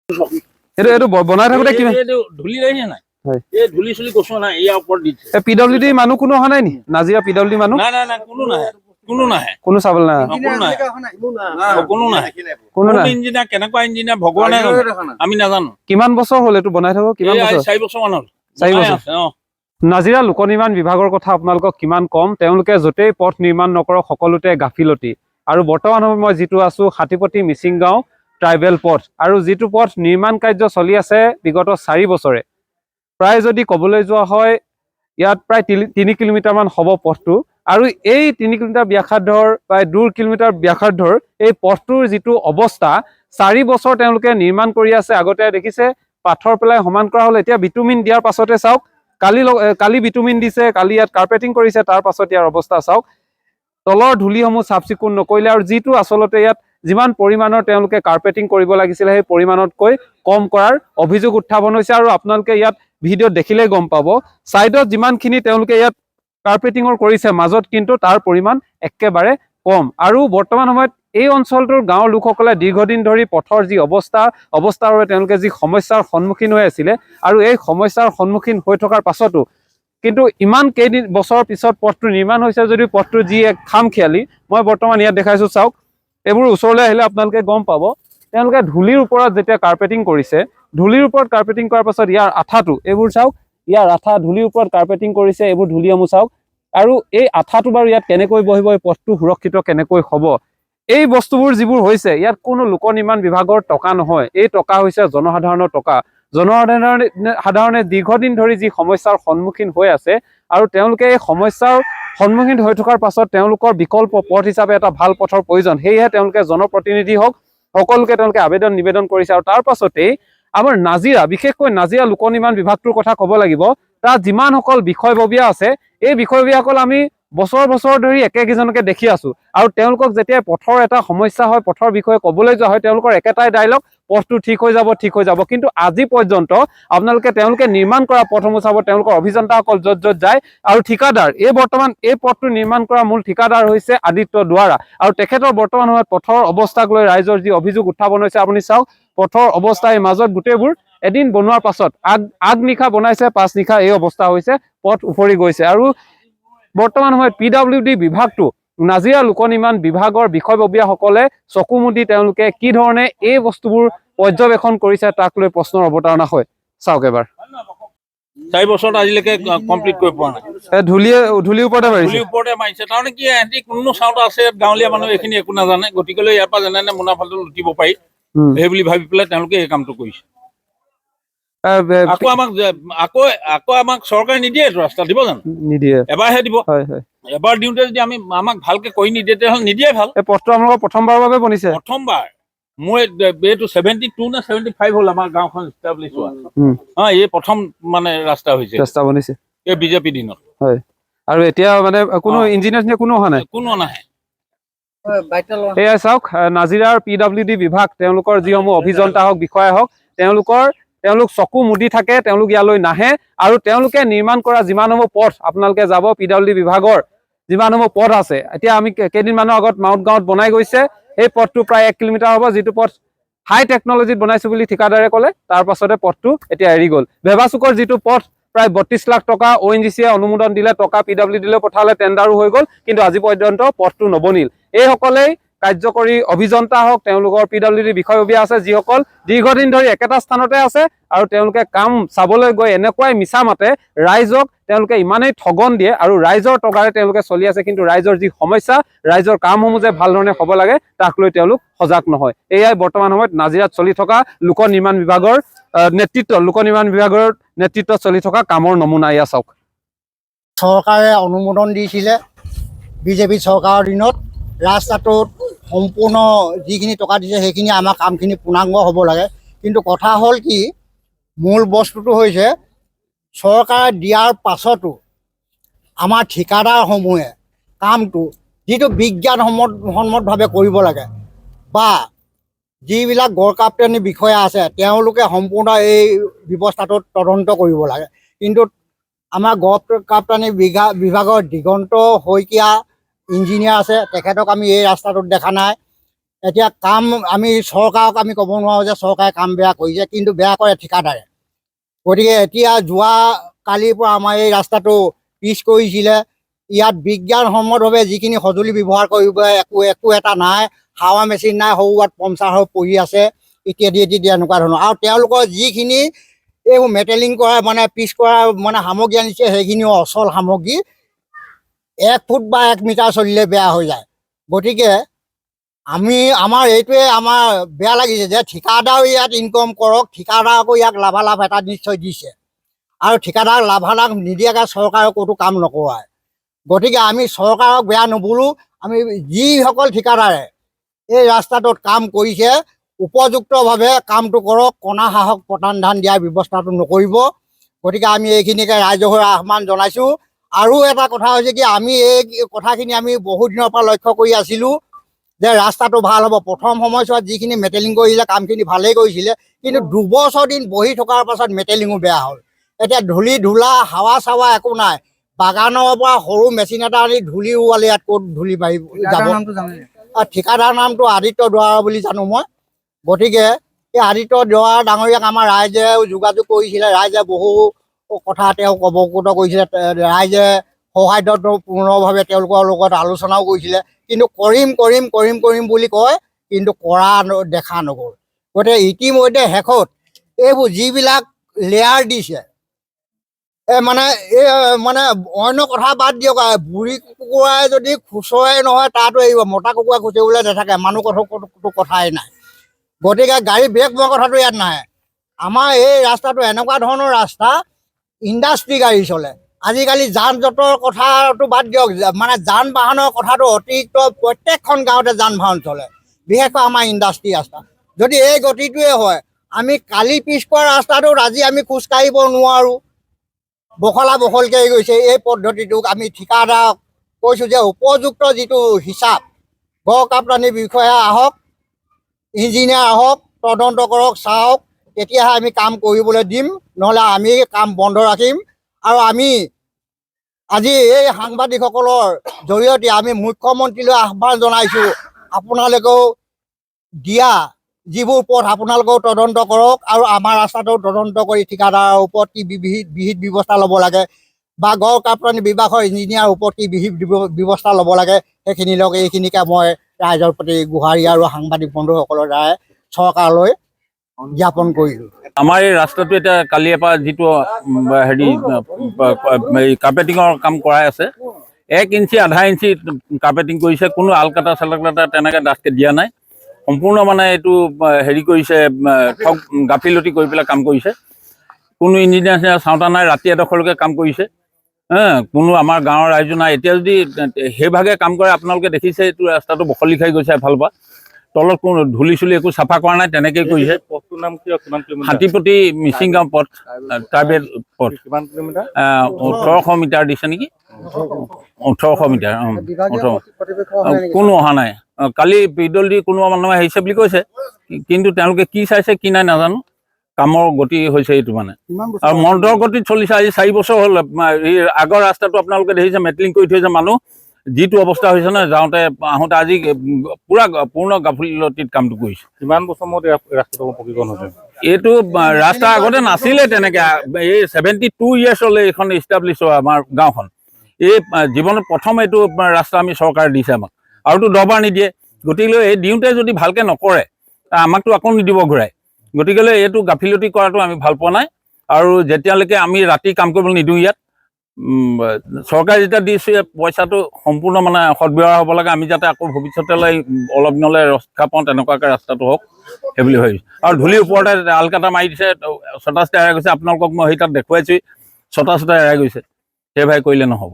এইটো বনাই থাকোতে কিমান ধূলি আহিছে নাই হয় এই ধূলি চুলি কচু নাই ইয়াৰ ওপৰত দিছে পিডব্লিউডি মানুহ কোনো অহা নাই নি নাজিৰা পিডব্লিউডি মানুহ নাই নাই নাই কোনো নাহে কোনো চাবলৈ নাই কোনো ইঞ্জিনিয়াৰ কেনেকুৱা ইঞ্জিনিয়াৰ ভগৱানে জানে আমি নাজানো কিমান বছৰ হ'ল এইটো বনাই থাকো কিমান বছৰ 4 বছৰ মান হ'ল 4 বছৰ নাজিৰা লোক নিৰ্মাণ বিভাগৰ কথা আপোনালোকক কিমান কম তেওঁলোকে য'তেই পথ নিৰ্মাণ নকৰক সকলোতে গাফিলতি আৰু বৰ্তমান সময়ত মই যিটো আছো হাতীপতি মিচিং গাঁও ট্ৰাইবেল পথ আৰু যিটো পথ নিৰ্মাণ কাৰ্য চলি আছে বিগত 4 বছৰে প্ৰায় যদি ক'বলৈ যোৱা হয় ইয়াত প্ৰায় 3 কিলোমিটাৰমান হ'ব পথটো আৰু এই 3 কিলোমিটাৰ ব্যাসাৰ্ধৰ প্ৰায় 2 কিলোমিটাৰ ব্যাসাৰ্ধৰ এই পথটোৰ যিটো অৱস্থা 4 বছৰ তেওঁলোকে নিৰ্মাণ কৰি আছে আগতে দেখিছে পাথৰ পেলাই সমান কৰা হ'ল এতিয়া বিটুমিন দিয়াৰ পাছতে চাওক কালি বিটুমিন দিছে কালি ইয়াত কাৰ্পেটিং কৰিছে তাৰ পাছত ইয়াৰ অৱস্থা চাওক তলৰ ধূলিসমূহ চাফ চিকুণ নকৰিলে আৰু যিটো আচলতে ইয়াত যিমান পৰিমাণৰ তেওঁলোকে কাৰ্পেটিং কৰিব লাগিছিলে সেই পৰিমাণতকৈ কম কৰাৰ অভিযোগ উত্থাপন হৈছে আৰু আপোনালোকে ইয়াত ভিডিঅ'ত দেখিলেই গম পাব সাইডত যিমানখিনি তেওঁলোকে ইয়াত কাৰ্পেটিঙৰ কৰিছে মাজত কিন্তু তাৰ পৰিমাণ একেবাৰে কম আৰু বৰ্তমান সময়ত এই অঞ্চলটোৰ গাঁৱৰ লোকসকলে দীৰ্ঘদিন ধৰি পথৰ যি অৱস্থাৰ বাবে তেওঁলোকে যি সমস্যাৰ সন্মুখীন হৈ আছিলে আৰু এই সমস্যাৰ সন্মুখীন হৈ থকাৰ পাছতো কিন্তু ইমান কেইদিন বছৰৰ পিছত পথটো নিৰ্মাণ হৈছে যদিও পথটো যি এক খামখেয়ালি মই বৰ্তমান ইয়াত দেখাইছো চাওক এইবোৰ ওচৰলৈ আহিলে আপোনালোকে গম পাব তেওঁলোকে ধূলিৰ ওপৰত যেতিয়া কাৰ্পেটিং কৰিছে ধূলিৰ ওপৰত কাৰ্পেটিং কৰাৰ পাছত ইয়াৰ আঠাটো এইবোৰ চাওক ইয়াৰ আঠা ধূলিৰ ওপৰত কাৰ্পেটিং কৰিছে এইবোৰ ধূলিসমূহ চাওক আৰু এই আঠাটো বাৰু ইয়াত কেনেকৈ বহিব এই পথটো সুৰক্ষিত কেনেকৈ হ'ব এই বস্তুবোৰ যিবোৰ হৈছে ইয়াত কোনো লোক নিৰ্মাণ বিভাগৰ টকা নহয় এই টকা হৈছে জনসাধাৰণৰ টকা জনসাধাৰণে দীৰ্ঘদিন ধৰি যি সমস্যাৰ সন্মুখীন হৈ আছে আৰু তেওঁলোকে এই সমস্যাৰ সন্মুখীন হৈ থকাৰ পাছত তেওঁলোকৰ বিকল্প পথ হিচাপে এটা ভাল পথৰ প্ৰয়োজন সেয়েহে তেওঁলোকে জনপ্ৰতিনিধি হওক সকলোকে তেওঁলোকে আবেদন নিবেদন কৰিছে আৰু তাৰ পাছতেই আমাৰ নাজিৰা বিশেষকৈ নাজিৰা লোক নিৰ্মাণ বিভাগটোৰ কথা ক'ব লাগিব তাত যিমানসকল বিষয়ববীয়া আছে এই বিষয়ববীয়াসকল আমি বছৰ ধৰি একেকেইজনকে দেখি আছো আৰু তেওঁলোকক যেতিয়া পথৰ এটা সমস্যা হয় পথৰ বিষয়ে ক'বলৈ যোৱা হয় তেওঁলোকৰ একেটাই ডায়লগ পথটো ঠিক হৈ যাব কিন্তু আজি পৰ্যন্ত আপোনালোকে তেওঁলোকে নিৰ্মাণ কৰা পথসমূহ চাব তেওঁলোকৰ অভিযন্তাসকল য'ত যায় আৰু ঠিকাদাৰ বৰ্তমান এই পথটো নিৰ্মাণ কৰা মূল ঠিকাদাৰ হৈছে আদিত্য দুৱাৰা আৰু তেখেতৰ বৰ্তমান সময়ত পথৰ অৱস্থাক লৈ ৰাইজৰ যি অভিযোগ উত্থাপন হৈছে আপুনি চাওক পথৰ অৱস্থা এই মাজত গোটেইবোৰ এদিন বনোৱাৰ পাছত আগনিশা বনাইছে পাছনিশা এই অৱস্থা হৈছে পথ উফৰি গৈছে আৰু বৰ্তমান সময়ত পিডব্লিউডি বিভাগটো নাজিৰা লোক নিৰ্মাণ বিভাগৰ বিষয়ববীয়াসকলে চকু মুদি তেওঁলোকে কি ধৰণে এই বস্তুবোৰ পৰ্যবেক্ষণ কৰিছে তাক লৈ প্ৰশ্নৰ অৱতাৰণা হয় চাওক এবাৰ 4 বছৰত আজিলৈকে কমপ্লিট কৰি পোৱা নাই ধূলিৰ ওপৰতে মাৰিছে তাৰমানে কি এহেঁতি কোনো চাওঁতা আছে গাঁৱলীয়া মানুহ এইখিনি একো নাজানে গতিকে ইয়াৰ পৰা যেনে মুনাফালটো লুটিব পাৰি সেই বুলি ভাবি পেলাই তেওঁলোকে এই কামটো কৰিছে আকৌ আমাক চৰকাৰে নিদিয়ে ৰাস্তা দিব জানো নিদিয়ে এবাৰহে দিব এবাৰ দিওঁতে যদি আমাক ভালকে কৰি নিদিয়ে তেতিয়াহ'লে নিদিয়ে ভাল এই পথটো আপোনালোকৰ প্ৰথমবাৰৰ বাবে বনিছে প্ৰথমবাৰ মোৰ এইটো 72 নে 75 হ'ল আমাৰ গাঁওখন ইষ্টাব্লিছ হোৱা এই প্ৰথম মানে ৰাস্তা বনিছে এই বিজেপি দিনত হয় আৰু এতিয়া মানে কোনো ইঞ্জিনিয়াৰ কোনো অহা নাই কোনো নাহে এয়া চাওক নাজিৰাৰ পিডব্লিউডি বিভাগ তেওঁলোকৰ যিসমূহ অভিযন্তা হওক বিষয়া হওক তেওঁলোক চকু মুদি থাকে তেওঁলোক ইয়ালৈ নাহে আৰু তেওঁলোকে নিৰ্মাণ কৰা যিমানসমূহ পথ আপোনালোকে যাব পিডব্লিউডি বিভাগৰ যিমানসমূহ পথ আছে এতিয়া আমি কেইদিনমানৰ আগত মাউণ্ট গাঁৱত বনাই গৈছে এই পথটো প্ৰায় 1 কিলোমিটাৰ হ'ব যিটো পথ হাই টেকনলজিত বনাইছো বুলি ঠিকাদাৰে ক'লে তাৰ পাছতে পথটো এতিয়া এৰি গ'ল ভেবাচুকৰ যিটো পথ প্ৰায় 32 লাখ টকা ONGCয়ে অনুমোদন দিলে টকা পিডব্লিউডিলৈ পঠালে টেণ্ডাৰো হৈ গ'ল কিন্তু আজি পৰ্যন্ত পথটো নবনিল এইসকলেই কাৰ্যকৰী অভিযন্তা হওক তেওঁলোকৰ পিডব্লিউডি বিষয়ববীয়া আছে যিসকল দীৰ্ঘদিন ধৰি একেটা স্থানতে আছে আৰু তেওঁলোকে কাম চাবলৈ গৈ এনেকুৱাই মিছা মাতে ৰাইজক তেওঁলোকে ইমানেই ঠগন দিয়ে আৰু ৰাইজৰ টকাৰে তেওঁলোকে চলি আছে কিন্তু ৰাইজৰ যি সমস্যা ৰাইজৰ কামসমূহ যে ভাল ধৰণে হ'ব লাগে তাক লৈ তেওঁলোক সজাগ নহয় এয়াই বৰ্তমান সময়ত নাজিৰাত চলি থকা লোক নিৰ্মাণ বিভাগৰ নেতৃত্বত চলি থকা কামৰ নমুনা এয়া চাওক চৰকাৰে অনুমোদন দিছিলে বিজেপি চৰকাৰৰ দিনত ৰাস্তাটোত সম্পূৰ্ণ যিখিনি টকা দিছে সেইখিনি আমাৰ কামখিনি পূৰ্ণাংগ হ'ব লাগে কিন্তু কথা হ'ল কি মূল বস্তুটো হৈছে চৰকাৰে দিয়াৰ পাছতো আমাৰ ঠিকাদাৰসমূহে কামটো যিটো বিজ্ঞানসন্মতভাৱে কৰিব লাগে বা যিবিলাক গড়কাপ্তানি বিষয়া আছে তেওঁলোকে সম্পূৰ্ণ এই ব্যৱস্থাটোত তদন্ত কৰিব লাগে কিন্তু আমাৰ গড়কাপ্তানি বিভাগৰ দিগন্ত শইকীয়া ইঞ্জিনিয়াৰ আছে তেখেতক আমি এই ৰাস্তাটোত দেখা নাই এতিয়া কাম আমি চৰকাৰক আমি ক'ব নোৱাৰোঁ যে চৰকাৰে কাম বেয়া কৰিছে, কিন্তু বেয়া কৰে ঠিকাদাৰে। গতিকে এতিয়া যোৱা কালিৰ পৰা আমাৰ এই ৰাস্তাটো পিচ কৰিছিলে। ইয়াত বিজ্ঞানসন্মতভাৱে যিখিনি সঁজুলি ব্যৱহাৰ কৰিব একো এটা নাই, হাৱা মেচিন নাই, সৰুৱাত পঞ্চাৰ হৈ পৰি আছে ইত্যাদি এনেকুৱা ধৰণৰ। আৰু তেওঁলোকৰ যিখিনি এইবোৰ মেটেলিং কৰা মানে পিচ কৰা মানে সামগ্ৰী আনিছে, সেইখিনিও অচল সামগ্ৰী। 1 ফুট বা 1 মিটাৰ চলিলে বেয়া হৈ যায়। গতিকে আমাৰ এইটোৱে আমাৰ বেয়া লাগিছে যে ঠিকাদাৰেও ইয়াত ইনকম কৰক, ঠিকাদাৰকো ইয়াক লাভালাভ এটা নিশ্চয় দিছে, আৰু ঠিকাদাৰক লাভালাভ নিদিয়াকৈ চৰকাৰে ক'তো কাম নকৰায়। গতিকে আমি চৰকাৰক বেয়া নবোলোঁ, আমি যিসকল ঠিকাদাৰে এই ৰাস্তাটোত কাম কৰিছে উপযুক্তভাৱে কামটো কৰক, কণা সাহস পতান ধান দিয়াৰ ব্যৱস্থাটো নকৰিব। গতিকে আমি এইখিনিকে ৰাইজৰ আহ্বান জনাইছোঁ। আৰু এটা কথা হৈছে কি, আমি এই কথাখিনি আমি বহু দিনৰ পৰা লক্ষ্য কৰি আছিলোঁ যে ৰাস্তাটো ভাল হ'ব। প্ৰথম সময়ছোৱাত যিখিনি মেটেলিং কৰিছিলে কামখিনি ভালেই কৰিছিলে, কিন্তু 2 বছৰ দিন বহি থকাৰ পাছত মেটেলিঙো বেয়া হ'ল। এতিয়া ধূলি ধূলা হাৱা চাৱা একো নাই। বাগানৰ পৰা সৰু মেচিন এটা আনি ধূলি ওৱালে ইয়াত ক'ত ধূলি মাৰি যাব। ঠিকাদাৰ নামটো আদিত্য দুৱৰা বুলি জানো মই। গতিকে এই আদিত্য দুৱৰা ডাঙৰীয়াক আমাৰ ৰাইজে যোগাযোগ কৰিছিলে, ৰাইজে বহু কথা তেওঁক অৱগত কৰিছিলে, ৰাইজে সৌহাৰ্দ্যপূৰ্ণভাৱে তেওঁলোকৰ লগত আলোচনাও কৰিছিলে, কিন্তু কৰিম বুলি কয়, কিন্তু কৰা দেখা নগ'ল। গতিকে ইতিমধ্যে শেষত এইবোৰ যিবিলাক লেয়াৰ দিছে, মানে অন্য কথা বাদ দিয়ক, বুঢ়ী কুকুৰাই যদি খুচৰাই নহয় তাতো এৰিব, মতা কুকুৰাই খুচৰিবলৈ নাথাকে, মানুহ কথাই নাই। গতিকে গাড়ী ব্ৰেক মৰা কথাটো ইয়াত নাহে। আমাৰ এই ৰাস্তাটো এনেকুৱা ধৰণৰ ৰাস্তা, ইণ্ডাষ্ট্ৰী গাড়ী চলে। আজিকালি যান জঁটৰ কথাটো বাদ দিয়ক, মানে যান বাহনৰ কথাটো অতিৰিক্ত প্ৰত্যেকখন গাঁৱতে যান বাহন চলে, বিশেষকৈ আমাৰ ইণ্ডাষ্ট্ৰী ৰাস্তা। যদি এই গতিটোৱে হয়, আমি কালি পিছ কৰা ৰাস্তাটোত আজি আমি খোজকাঢ়িব নোৱাৰোঁ, বখলকৈ গৈছে। এই পদ্ধতিটোক আমি ঠিকাদাৰক কৈছোঁ যে উপযুক্ত যিটো হিচাপ, গড় কাপ্তানি বিষয়া আহক, ইঞ্জিনিয়াৰ আহক, তদন্ত কৰক, চাওক, তেতিয়াহে আমি কাম কৰিবলৈ দিম, নহ'লে আমি কাম বন্ধ ৰাখিম। আৰু আমি আজি এই সাংবাদিকসকলৰ জৰিয়তে আমি মুখ্যমন্ত্ৰীলৈ আহ্বান জনাইছোঁ, আপোনালোকেও দিয়া যিবোৰ পথ আপোনালোকেও তদন্ত কৰক, আৰু আমাৰ ৰাস্তাটো তদন্ত কৰি ঠিকাদাৰৰ ওপৰত কি বিহিত ব্যৱস্থা ল'ব লাগে, বা গড় কাপ্তানি বিভাগৰ ইঞ্জিনিয়াৰৰ ওপৰত কি বিহিত ব্যৱস্থা ল'ব লাগে, সেইখিনি লওক। এইখিনিকে মই ৰাইজৰ প্ৰতি গুহাৰি আৰু সাংবাদিক বন্ধুসকলৰ দ্বাৰাই চৰকাৰলৈ জ্ঞাপন কৰিলোঁ। আমাৰ এই ৰাস্তাটো এতিয়া কালিৰ পৰা যিটো কাৰ্পেটিঙৰ কাম কৰাই আছে, 1 ইঞ্চি আধা ইঞ্চি কাৰ্পেটিং কৰিছে, কোনো আলকাটা চালকাটা তেনেকৈ ডাঠকৈ দিয়া নাই। সম্পূৰ্ণ মানে এইটো কৰিছে, ঠগ গাফিলতি কৰি পেলাই কাম কৰিছে। কোনো ইঞ্জিনিয়াৰ চাওঁতা নাই, ৰাতি এডোখৰলৈকে কাম কৰিছে। কোনো আমাৰ গাঁৱৰ ৰাইজো নাই। এতিয়া যদি সেইভাগে কাম কৰে, আপোনালোকে দেখিছে এইটো ৰাস্তাটো বখলি খাই গৈছে এফালৰ পৰা, তলত কোনো ধূলি চুলি একো চাফা কৰা নাই, তেনেকেই কৰিছে। পথটোৰ নাম কি? হাতীপতি মিচিংগাঁও পথ, ট্ৰাইবেল পথ। 1800 মিটাৰ দিছে নেকি, 1800 মিটাৰ। কোনো অহা নাই। কালি পিডল কোনোবা মানুহে আহিছে বুলি কৈছে, কিন্তু তেওঁলোকে কি চাইছে কি নাই নাজানো। কামৰ গতি হৈছে এইটো মানে, আৰু মন্থৰ গতিত চলিছে। আজি 4 বছৰ হ'ল। এই আগৰ ৰাস্তাটো আপোনালোকে দেখিছে মেটেলিং কৰি থৈছে, মানুহ যিটো অৱস্থা হৈছে নহয়, যাওঁতে আহোঁতে আজি পূৰ্ণ গাফিলতিত কামটো কৰিছে। কিমান বছৰ মূৰত ৰাস্তাটো পকীকৰণ হৈছে? এইটো ৰাস্তা আগতে নাছিলে তেনেকৈ। এই 72 ইয়াৰ্ছলৈ এইখন ইষ্টাব্লিছ হোৱা আমাৰ গাঁওখন। এই জীৱনত প্ৰথম এইটো ৰাস্তা আমি চৰকাৰে দিছে আমাক, আৰুতো 10 বাৰ নিদিয়ে। গতিকে এই দিওঁতে যদি ভালকৈ নকৰে, আমাকতো আকৌ নিদিব ঘূৰাই। গতিকে এইটো গাফিলতি কৰাটো আমি ভাল পোৱা নাই। আৰু যেতিয়ালৈকে আমি ৰাতি কাম কৰিবলৈ নিদিওঁ ইয়াত, চৰকাৰে যেতিয়া দিছে পইচাটো সম্পূৰ্ণ মানে সদব্যৱহাৰ হ'ব লাগে। আমি যাতে আকৌ ভৱিষ্যতলৈ অলপ দিনলৈ ৰক্ষা পাওঁ, তেনেকুৱাকৈ ৰাস্তাটো হওক সেইবুলি ভাবিছোঁ। আৰু ধূলিৰ ওপৰতে আলকাটা মাৰি দিছে, ছটা এৰাই গৈছে। আপোনালোকক মই সেই তাত দেখুৱাইছোঁ, ছটা এৰাই গৈছে। সেইভাগে কৰিলে নহ'ব।